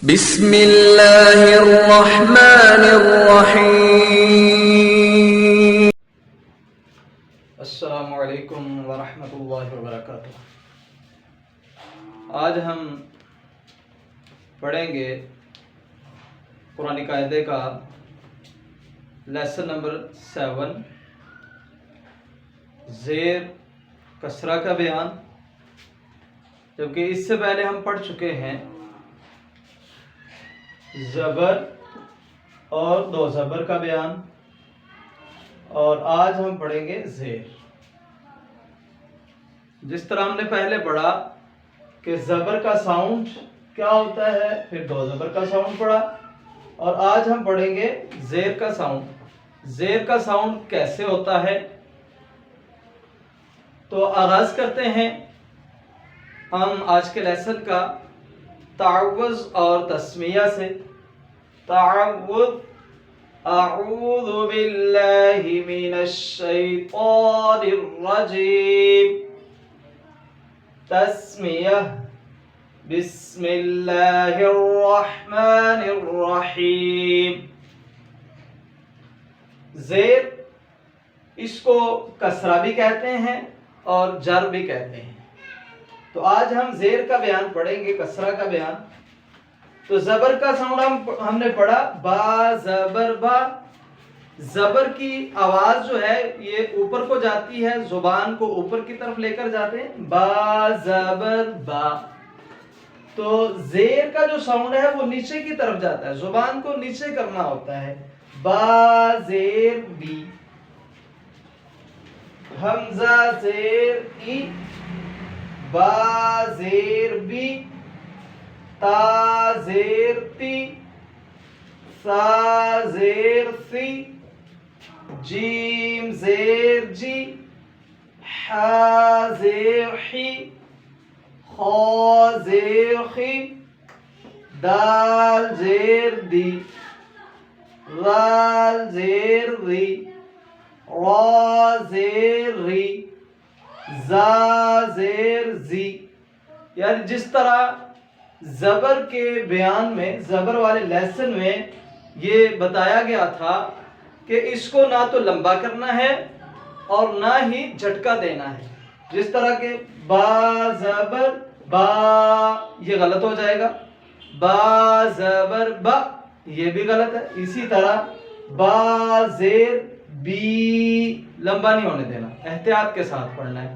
بسم اللہ الرحمن الرحیم۔ السلام علیکم ورحمۃ اللہ وبرکاتہ۔ آج ہم پڑھیں گے قرآن قاعدے کا لیسن نمبر 7، زیر کسرہ کا بیان، جبکہ اس سے پہلے ہم پڑھ چکے ہیں زبر اور دو زبر کا بیان، اور آج ہم پڑھیں گے زیر۔ جس طرح ہم نے پہلے پڑھا کہ زبر کا ساؤنڈ کیا ہوتا ہے، پھر دو زبر کا ساؤنڈ پڑھا، اور آج ہم پڑھیں گے زیر کا ساؤنڈ۔ زیر کا ساؤنڈ کیسے ہوتا ہے، تو آغاز کرتے ہیں ہم آج کے لیسن کا تعوذ اور تسمیہ سے۔ تعوذ، اعوذ باللہ من الشیطان الرجیم۔ تسمیہ، بسم اللہ الرحمن الرحیم۔ زیر، اس کو کسرہ بھی کہتے ہیں اور جر بھی کہتے ہیں۔ تو آج ہم زیر کا بیان پڑھیں گے، کسرہ کا بیان۔ تو زبر کا ساؤنڈ ہم نے پڑھا با زبر با۔ زبر کی آواز جو ہے یہ اوپر کو جاتی ہے، زبان کو اوپر کی طرف لے کر جاتے ہیں، با زبر با۔ تو زیر کا جو ساؤنڈ ہے وہ نیچے کی طرف جاتا ہے، زبان کو نیچے کرنا ہوتا ہے، با زیر بی۔ حمزہ زیر ای، با زیر بی، تا زیر تی، سا زیر سی، جیم زیر جی، حا زیر حی، خا زیر خی، دال زیر دی، رال زیر ری، را زیر ری، زا زیر زی۔ یعنی جس طرح زبر کے بیان میں، زبر والے لیسن میں یہ بتایا گیا تھا کہ اس کو نہ تو لمبا کرنا ہے اور نہ ہی جھٹکا دینا ہے۔ جس طرح کہ با زبر با، یہ غلط ہو جائے گا، با زبر با، یہ بھی غلط ہے۔ اسی طرح با زیر بی، لمبا نہیں ہونے دینا، احتیاط کے ساتھ پڑھنا ہے۔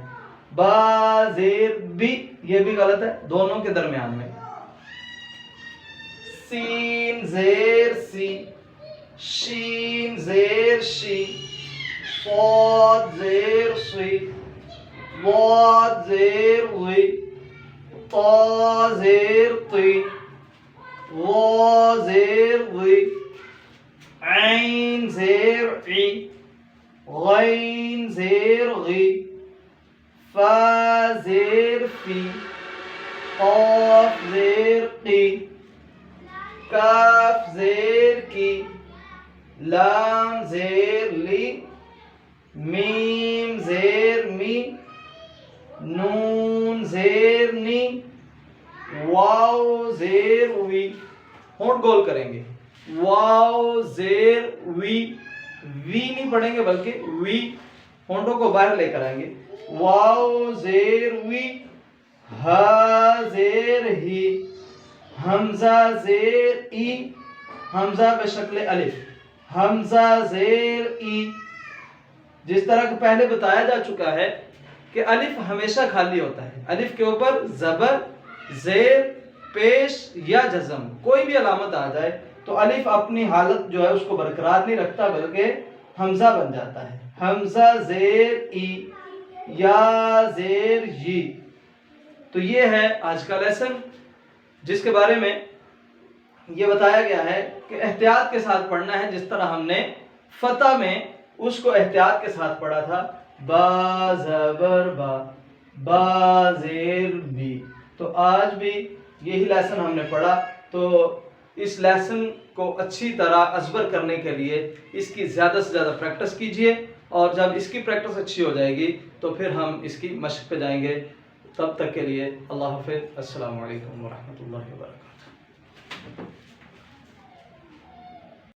با زیر بی، یہ بھی غلط ہے، دونوں کے درمیان میں۔ سین زیر سی، شین زیر شی، صاد زیر سی، ضاد زیر غی، طا زیر طی، غا زیر غی، عین زیر عی، غین زیر غی، فا زیر فی، قاف زیر قی، کاف زیر کی، لام زیر لی، میم زیر می، نون زیر نی، واو زیر وی۔ ہونٹ گول کریں گے، واو زیر وی، وی نہیں پڑھیں گے بلکہ وی، ہونٹوں کو باہر لے کر آئیں گے، واو زیر وی، ہا زیر ہی، حمزہ زیر ای، حمزہ بشکل الف، حمزہ زیر ای۔ جس طرح کہ پہلے بتایا جا چکا ہے کہ الف ہمیشہ خالی ہوتا ہے، الف کے اوپر زبر، زیر، پیش یا جزم کوئی بھی علامت آ جائے تو الف اپنی حالت جو ہے اس کو برقرار نہیں رکھتا بلکہ حمزہ بن جاتا ہے۔ حمزہ زیر ای، یا زیر یی۔ تو یہ ہے آج کا لیسن، جس کے بارے میں یہ بتایا گیا ہے کہ احتیاط کے ساتھ پڑھنا ہے، جس طرح ہم نے فتح میں اس کو احتیاط کے ساتھ پڑھا تھا، با زبر با، با زیر بی۔ تو آج بھی یہی لیسن ہم نے پڑھا۔ تو اس لیسن کو اچھی طرح ازبر کرنے کے لیے اس کی زیادہ سے زیادہ پریکٹس کیجئے، اور جب اس کی پریکٹس اچھی ہو جائے گی تو پھر ہم اس کی مشق پہ جائیں گے۔ تب تک کے لیے اللہ حافظ، السلام علیکم ورحمۃ اللہ وبرکاتہ۔